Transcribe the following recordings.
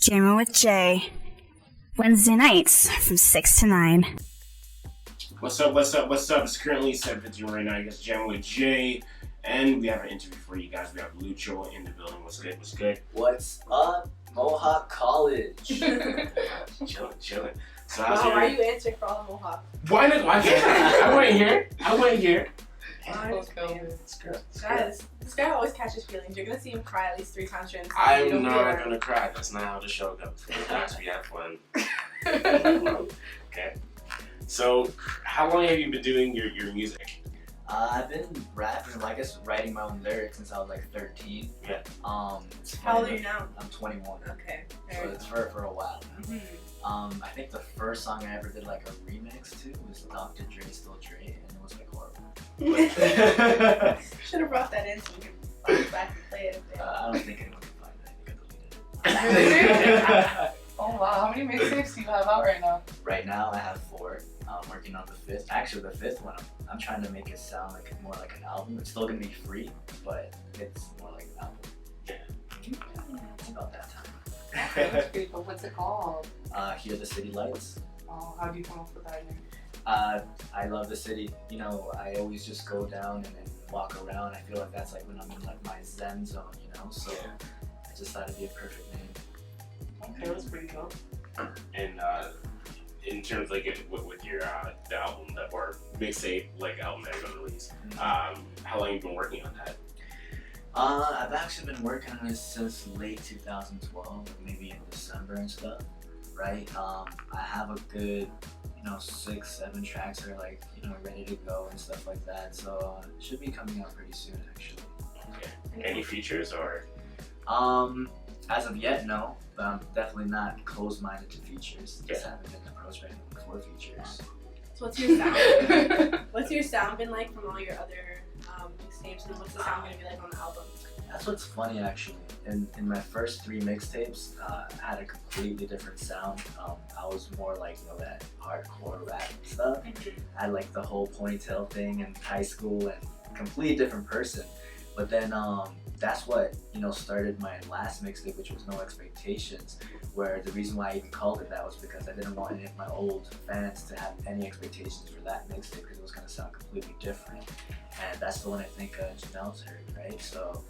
Jammin with Jay. Wednesday nights from 6 to 9. What's up? It's currently 7:50 right now. You guys Jammin with Jay. And we have an interview for you guys. We have Lucho in the building. What's good? What's up, Mohawk College? Chilling. So Wow, why are you answering for all the Mohawk? Why not? Why can't I? I want to hear. Guys, this guy always catches feelings. You're gonna see him cry at least 3 times during the I'm not gonna cry. That's not how the show goes. Guys, we have fun. Okay. So, how long have you been doing your music? I've been rapping, I guess writing my own lyrics since I was like 13. Yeah. How old are you now? I'm 21. Okay. So it's for a while now. Mm-hmm. I think the first song I ever did like a remix to was Dr. Dre Still Dre, and it was like horrible. Should have brought that in so we can find it back and play it. I don't think anyone can find that. I think I deleted it. Oh wow, how many mixtapes do you have out right now? Right now I have 4. I'm working on the 5th. Actually, the 5th one, I'm trying to make it sound like more like an album. It's still gonna be free, but it's more like an album. Yeah. It's about that time. That's pretty cool. What's it called? Hear the City Lights. Oh, how do you come up with that name? I love the city. You know, I always just go down and walk around. I feel like that's like when I'm in like my zen zone, you know? So I just thought it'd be a perfect name. Okay, that's pretty cool. And in terms like with your the album that or mixtape like album that you're gonna release, how long have you been working on that? I've actually been working on this since late 2012, maybe in December and stuff, right? I have a good, 6-7 tracks that are like, ready to go and stuff like that. So it should be coming out pretty soon, actually. Okay. Any features or? As of yet, no. But I'm definitely not closed-minded to features. Just haven't been approached by anyone for features. So what's your sound? What's your sound been like from all your other mixtapes, and what's the sound gonna be like on the album? That's what's funny actually. In my first 3 mixtapes, I had a completely different sound. I was more like that hardcore rap stuff. I had like the whole ponytail thing in high school and completely different person. But then that's what started my last mixtape, which was No Expectations, where the reason why I even called it that was because I didn't want any of my old fans to have any expectations for that mixtape because it was going to sound completely different. And that's the one I think Janelle's heard, right? So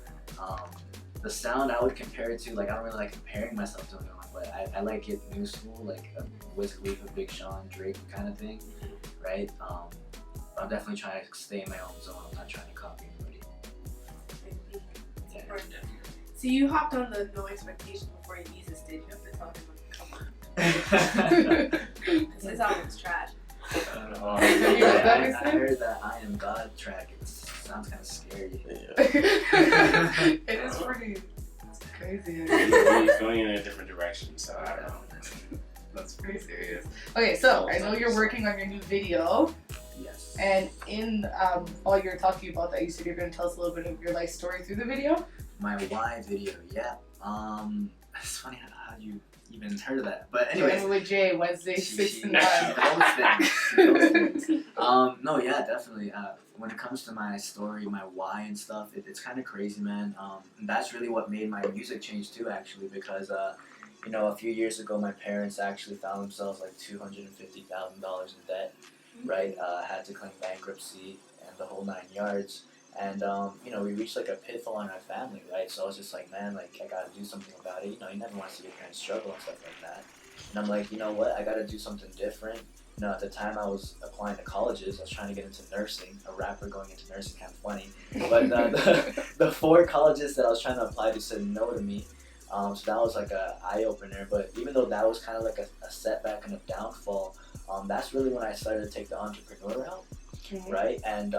the sound I would compare it to, like, I don't really like comparing myself to anyone, but I like it new school, like a Wiz Khalifa, Big Sean, Drake kind of thing, right? I'm definitely trying to stay in my own zone. I'm not trying to copy anybody. So you hopped on the No Expectations before Yeezus did. You have to tell him when to come on. Because his album's trash. I heard that I Am God track. It sounds kind of scary. It is pretty crazy. He's going in a different direction, so I don't know. That's pretty serious. Okay, so I know you're working on your new video. Yes. And in all you're talking about that, you said you're going to tell us a little bit of your life story through the video. My Why video, yeah. It's funny how you even heard of that. But anyways. Jammin with Jay, Wednesday, 6 to 9. She knows things. No, yeah, definitely. When it comes to my story, my why and stuff, it's kind of crazy, man. And that's really what made my music change too, actually, because a few years ago, my parents actually found themselves like $250,000 in debt, right? Had to claim bankruptcy and the whole 9 yards. And, we reached like a pitfall in our family, right? So I was just like, man, like, I gotta do something about it. You never want to see your parents struggle and stuff like that. And I'm like, you know what? I gotta do something different. At the time I was applying to colleges, I was trying to get into nursing. A rapper going into nursing, kind of funny. But the 4 colleges that I was trying to apply to said no to me. So that was like a eye-opener. But even though that was kind of like a setback and a downfall, that's really when I started to take the entrepreneur route. Right, and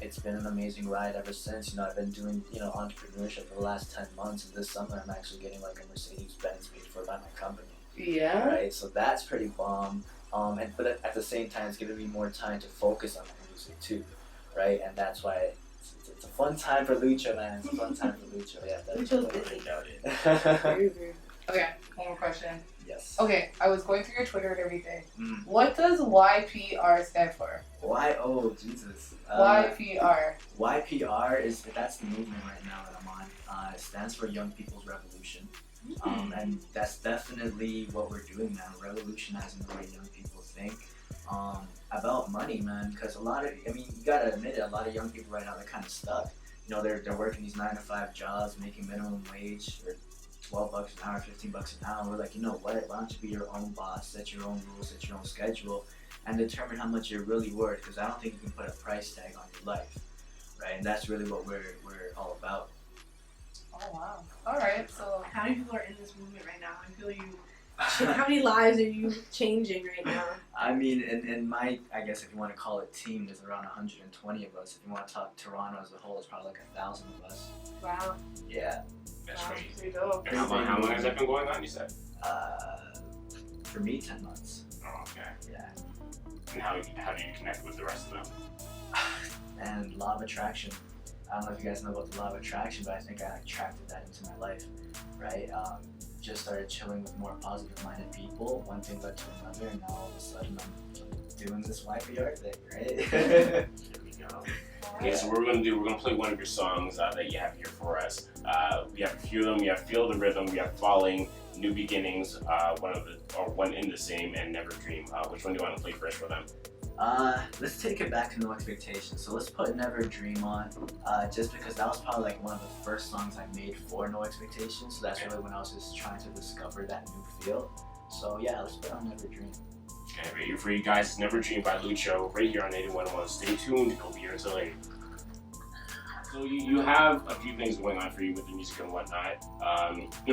it's been an amazing ride ever since. I've been doing entrepreneurship for the last 10 months, and this summer I'm actually getting like a Mercedes-Benz paid for by my company. Yeah. Right, so that's pretty bomb. But at the same time, it's giving me more time to focus on my music too, right? And that's why it's a fun time for Lucho, man. It's a fun time for Lucho. Yeah, that's Lucho's what busy. Crazy. Okay, one more question. Yes. Okay, I was going through your Twitter and everything. What What does YPR stand for? Why? Oh, Jesus. YPR. YPR that's the movement right now that I'm on. It stands for Young People's Revolution, And that's definitely what we're doing now, revolutionizing the way young people think about money, man. Because you gotta admit it, a lot of young people right now, they're kind of stuck. They're working these 9 to 5 jobs, making minimum wage or $12 an hour, $15 an hour. We're like, you know what? Why don't you be your own boss, set your own rules, set your own schedule, and determine how much you're really worth? Because I don't think you can put a price tag on your life, right? And that's really what we're all about. Oh wow. All right. So How many people are in this movement right now? I feel you. How many lives are you changing right now? I mean, in my, I guess if you want to call it team, there's around 120 of us. If you want to talk Toronto as a whole, it's probably like 1,000 of us. Wow. Yeah. That's Wow, crazy. pretty dope. And how long has that been going on, you said? For me, 10 months. Oh, okay. Yeah. And how do you connect with the rest of them? And law of attraction. I don't know if you guys know about the law of attraction, but I think I attracted that into my life, right? Just started chilling with more positive-minded people. One thing led to another, and now all of a sudden I'm doing this wifey art thing, right? There we go. Okay, so what we're gonna do, we're gonna play one of your songs that you have here for us. We have a few of them. We have Feel the Rhythm, we have Falling, New Beginnings, One in the Same, and Never Dream. Which one do you want to play first for them? Let's take it back to No Expectations. So let's put Never Dream on, just because that was probably like one of the first songs I made for No Expectations. So that's really when I was just trying to discover that new feel. So yeah, let's put on Never Dream. Okay, right here for you guys, Never Dream by Lucho, right here on 81.1. Stay tuned, it'll be here until 8. So you have a few things going on for you with the music and whatnot.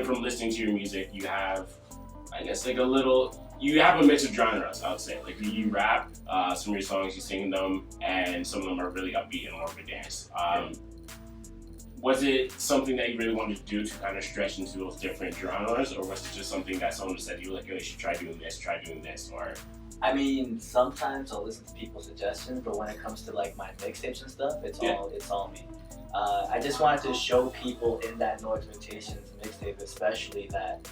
From listening to your music, you have, I guess, you have a mix of genres, I would say. Like you rap, some of your songs, you sing them, and some of them are really upbeat and more of a dance. Was it something that you really wanted to do to kind of stretch into those different genres, or was it just something that someone said you were like, yo, you should try doing this, or? I mean, sometimes I'll listen to people's suggestions, but when it comes to like my mixtapes and stuff, it's all me. I just wanted to show people in that No Expectations mixtape, especially that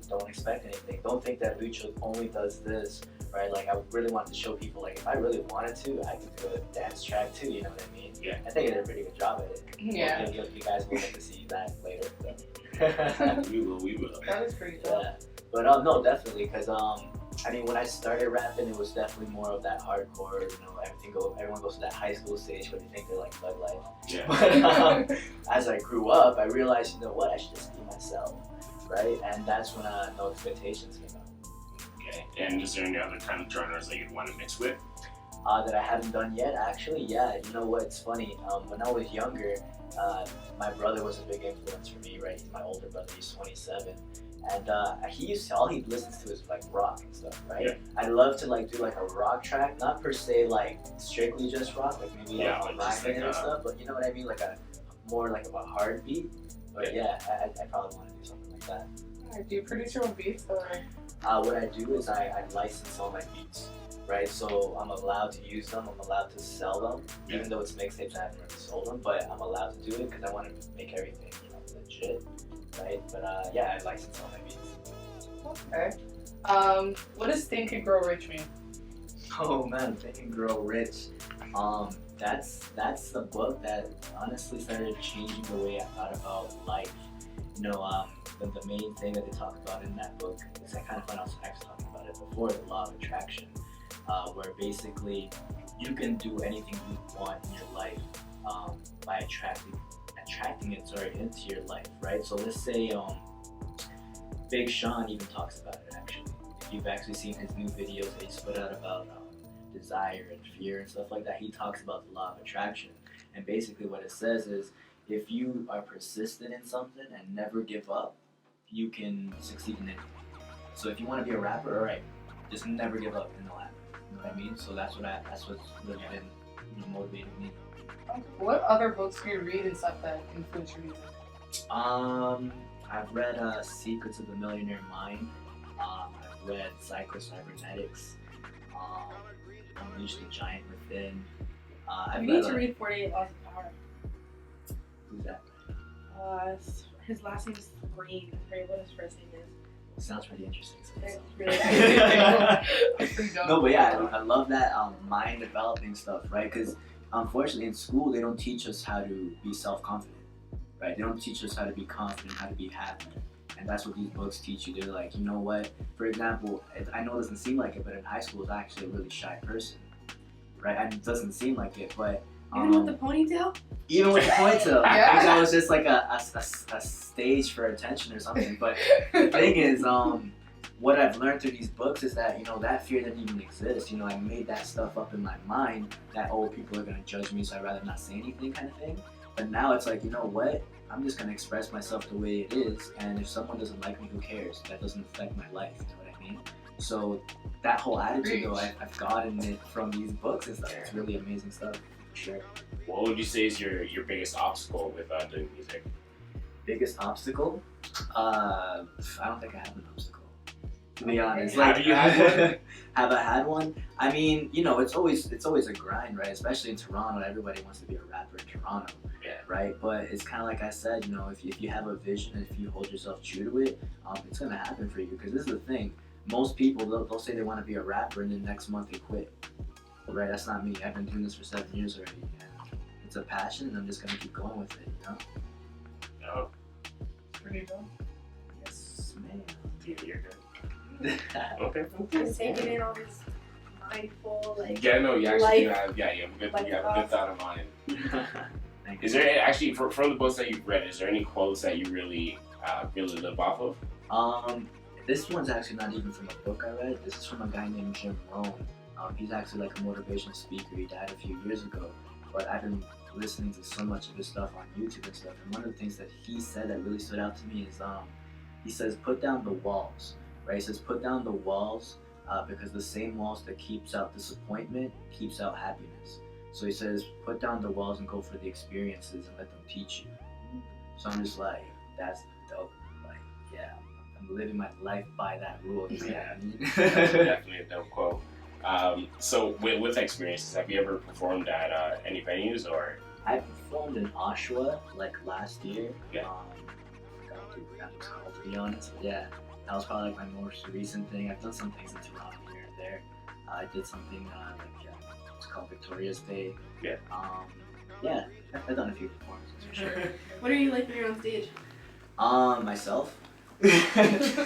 don't expect anything. Don't think that Lucho only does this, right? Like I really wanted to show people like if I really wanted to, I could do a dance track too. You know what I mean? Yeah. I think I did a pretty good job at it. yeah, You guys will get to see that later. We will. that is pretty dope. Yeah, but no, definitely, because I mean, when I started rapping, it was definitely more of that hardcore. Everyone goes to that high school stage where they think they're like thug life. Yeah. But as I grew up, I realized, you know what, I should just be myself, right? And that's when No Expectations came out. Okay. And is there any other kind of genres that you'd want to mix with? That I haven't done yet, actually. Yeah, you know what? It's funny. When I was younger, my brother was a big influence for me, right? He's my older brother. He's 27. And all he listens to is like rock and stuff, right? Yeah. I'd love to like do like a rock track, not per se like strictly just rock, like maybe like like rock just like and stuff, but you know what I mean, like a more like of a hard beat. But yeah, I probably want to do something like that. Alright, do you produce your own beats or? What I do is I license all my beats, right? So I'm allowed to use them, I'm allowed to sell them, even though it's mixtapes, I haven't really sold them, but I'm allowed to do it because I want to make everything, legit. Right, but yeah, I license all my beats. Okay. What does Think and Grow Rich mean? Oh man, Think and Grow Rich. That's the book that honestly started changing the way I thought about life. The main thing that they talk about in that book is kind of when I was actually talking about it before, the law of attraction, where basically you can do anything you want in your life by attracting it into your life, right? So let's say Big Sean even talks about it actually. If you've actually seen his new videos that he's put out about desire and fear and stuff like that, he talks about the law of attraction. And basically what it says is if you are persistent in something and never give up, you can succeed in anything. So if you want to be a rapper, alright, just never give up in the rap. You know what I mean? So that's what's really been motivating me. What other books do you read and stuff that influence your music? I've read Secrets of the Millionaire Mind. I've read Psycho-Cybernetics. Unleash the Giant Within. You need to read 48 Laws of Power. Who's that? His last name is Green. I forget what his first name is. Sounds pretty interesting. It's really Pretty dope. No, but yeah, I love that mind developing stuff, right? Because unfortunately in school they don't teach us how to be self-confident, right? They don't teach us how to be confident, how to be happy. And that's what these books teach you. They're like, you know what? For example, I know it doesn't seem like it, but in high school, I was actually a really shy person, right? And it doesn't seem like it, but Even with the ponytail? even with the ponytail, I Yeah. think that was just like a stage for attention or something. But the thing is, what I've learned through these books is that, you know, that fear didn't even exist. You know, I made that stuff up in my mind that, oh, people are gonna judge me, so I'd rather not say anything, kind of thing. But now it's like, you know what? I'm just gonna express myself the way it is, and if someone doesn't like me, who cares? That doesn't affect my life. You know what I mean? So that whole attitude, though, I've gotten it from these books and stuff. It's really amazing stuff. Sure. What would you say is your biggest obstacle with doing music? Biggest obstacle? I don't think I have an obstacle. To be honest, Have you had one? Have I had one? I mean, you know, it's always a grind, right? Especially in Toronto, everybody wants to be a rapper in Toronto, Yeah. right? But it's kind of like I said, you know, if you have a vision and if you hold yourself true to it, it's gonna happen for you. Because this is the thing, most people they'll say they want to be a rapper and then next month they quit, right? That's not me. I've been doing this for 7 years already, and it's a passion, and I'm just gonna keep going with it, you know? No. Pretty dope. Yes, man. You're good. Okay. Just taking in all this mindful, like, Yeah, no, you actually life, have. Yeah, you have a good. like You have a good thought of mind. Thank Is you. there actually from the books that you've read? Is there any quotes that you really live off of? This one's actually not even from a book I read. This is from a guy named Jim Rohn. He's actually like a motivational speaker. He died a few years ago, but I've been listening to so much of his stuff on YouTube and stuff. And one of the things that he said that really stood out to me is he says, put down the walls, right? He says, put down the walls because the same walls that keeps out disappointment keeps out happiness. So he says, put down the walls and go for the experiences and let them teach you. So I'm just like, that's dope. Like, yeah, I'm living my life by that rule. You know what I mean? Definitely a dope quote. So with experiences, have you ever performed at any venues or? I performed in Oshawa like last year. Yeah. I forgot what that was called, to be honest. But yeah, that was probably like my most recent thing. I've done some things in Toronto here and there. I did something it's called Victoria's Day. Yeah. Yeah, I've done a few performances for sure. what are you like when you're on stage? Myself.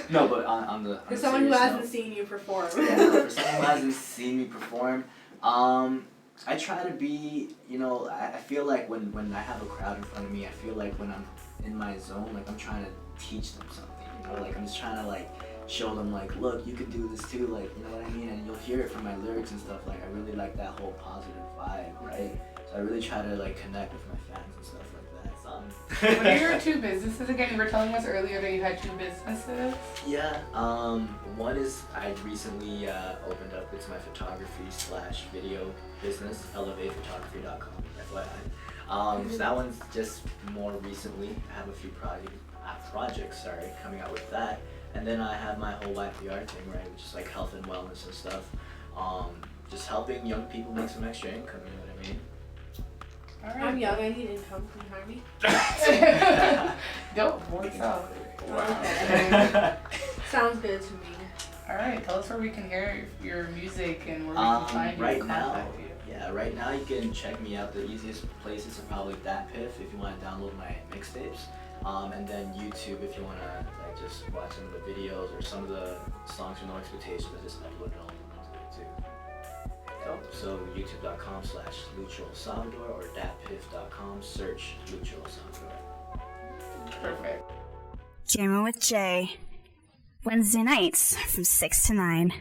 No, but on the. For someone who hasn't seen you perform. Yeah, no, for someone who hasn't seen me perform, I try to be, you know, I feel like when I have a crowd in front of me, I feel like when I'm in my zone, like I'm trying to teach them something, you know, like I'm just trying to like show them like, look, you can do this too, like, you know what I mean? And you'll hear it from my lyrics and stuff, like I really like that whole positive vibe, right? So I really try to like connect with my fans and stuff like that. What are your 2 businesses again? You were telling us earlier that you had 2 businesses. Yeah, one is I recently opened up, it's my photography/video business, elevatephotography.com, FYI. So that one's just more recently. I have a few projects coming out with that. And then I have my whole YPR thing, right, which is like health and wellness and stuff. Just helping young people make some extra income, you know what I mean? I'm young, I need income. Can you hire me? Dope, works out. Okay. Sounds good to me. Alright, tell us where we can hear your music and where we can find you Right and now, contact you. yeah, right now you can check me out. The easiest places are probably DatPiff if you want to download my mixtapes. And then YouTube if you want to like just watch some of the videos or some of the songs with no expectations. I just upload it all onto it too. So youtube.com/Lucho El Salvador or datpiff.com, search Lucho El Salvador. Perfect. Jammin' with Jay. Wednesday nights from 6 to 9.